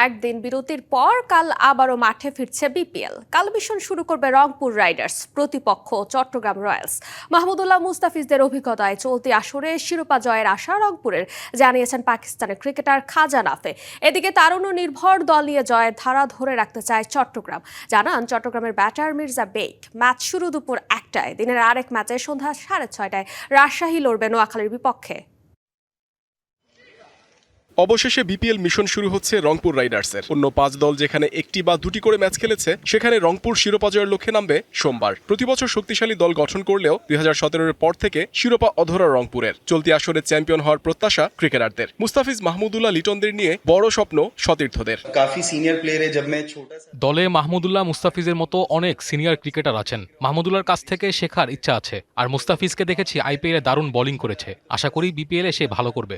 একদিন বিরতির পর কাল আবারও মাঠে ফিরছে বিপিএল। কাল মিশন শুরু করবে রংপুর রাইডার্স, প্রতিপক্ষ চট্টগ্রাম রয়্যালস। মাহমুদুল্লাহ মুস্তাফিজদের অভিজ্ঞতায় চলতি আসরে শিরোপা জয়ের আশা রংপুরের, জানিয়েছেন পাকিস্তানের ক্রিকেটার খাজা নাফে। এদিকে তারুণ্য নির্ভর দল নিয়ে জয়ের ধারা ধরে রাখতে চায় চট্টগ্রাম। জানান চট্টগ্রামের ব্যাটার মির্জা বেক। ম্যাচ শুরু দুপুর 1টায়। দিনের আরেক ম্যাচে সন্ধ্যা 6:30টায় রাজশাহী লড়বে নোয়াখালীর বিপক্ষে। অবশেষে বিপিএল মিশন শুরু হচ্ছে রংপুর রাইডার্সের। অন্য 5 দল যেখানে একটি বা দুটি করে ম্যাচ খেলেছে, সেখানে রংপুর শিরোপা জয়ের লক্ষ্যে নামবে সোমবার। প্রতিবছর শক্তিশালী দল গঠন করলেও 2017-এর পর থেকে শিরোপা অধরা রংপুরের। চলতি আসরে চ্যাম্পিয়ন হওয়ার প্রত্যাশা ক্রিকেটারদের। মুস্তাফিজ, মাহমুদুল্লাহ লিটনদের নিয়ে বড় স্বপ্ন সতীর্থদের। দলে মাহমুদুল্লাহ মুস্তাফিজের মতো অনেক সিনিয়র ক্রিকেটার আছেন। মাহমুদুল্লাহর কাছ থেকে শেখার ইচ্ছা আছে। আর মুস্তাফিজকে দেখেছি আইপিএলে দারুণ বোলিং করেছে। আশা করি বিপিএলে সে ভালো করবে।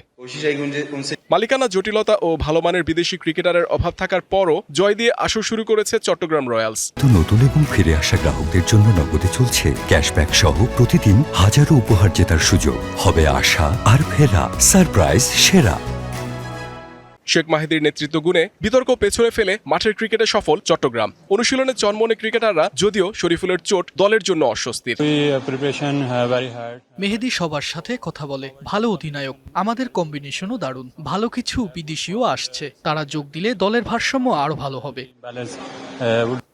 মালিকানা জটিলতা ও ভালো মানের বিদেশি ক্রিকেটারের অভাব থাকার পরও জয় দিয়ে আসর শুরু করেছে চট্টগ্রাম রয়্যালস। নতুন এবং ফিরে আসা গ্রাহকদের জন্য নগদে চলছে ক্যাশব্যাক সহ প্রতিদিন হাজারো উপহার জেতার সুযোগ। হবে আশা আর ফেরা, সারপ্রাইজ সেরা। শেখ মাহিদির নেতৃত্ব গুণে বিতর্ক পেছনে ফেলে মাঠের ক্রিকেটে সফল চট্টগ্রাম। অনুশীলনে চনমনে ক্রিকেটাররা, যদিও শরীফুলের চোট দলের জন্য অস্বস্তির। মেহেদী সবার সাথে কথা বলে, ভালো অধিনায়ক, আমাদের কম্বিনেশনও দারুণ। ভালো কিছু বিদেশিও আসছে, তারা যোগ দিলে দলের ভারসাম্য আরো ভালো হবে।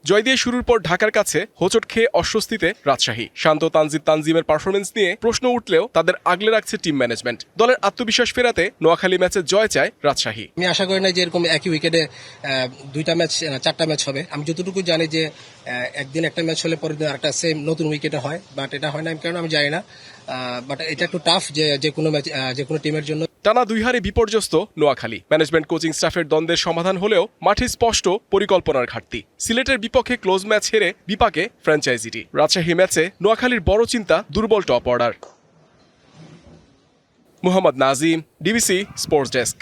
জয় দিয়ে শুরুর পর ঢাকার কাছে হোঁচট খেয়ে অস্বস্তিতে রাজশাহী। শান্ত তানজিমের পারফরমেন্স নিয়ে প্রশ্ন উঠলেও তাদের আগলে রাখছে টিম ম্যানেজমেন্ট। দলের আত্মবিশ্বাস ফেরাতে নোয়াখালী ম্যাচে জয় চায় রাজশাহী। আমি আশা করি না যে এরকম একই উইকেটে 4টা ম্যাচ হবে। আমি যতটুকু জানি যে একদিন একটা ম্যাচ হলে পরের দিন আরেকটা সেম নতুন উইকেটে হয়, বাট এটা হয় না কারণ আমি জানি না। বাট এটা একটু টাফ যে কোনো ম্যাচ যে কোনো টিমের জন্য। টানা 2 হারে বিপর্যস্ত নোয়াখালী। ম্যানেজমেন্ট কোচিং স্টাফের দ্বন্দ্বের সমাধান হলেও মাঠে স্পষ্ট পরিকল্পনার ঘাটতি। সিলেটের বিপক্ষে ক্লোজ ম্যাচ হেরে বিপাকে ফ্র্যাঞ্চাইজিটি। রাজশাহী ম্যাচে নোয়াখালীর বড় চিন্তা দুর্বল top order. Mohammad Nazim, DBC sports desk.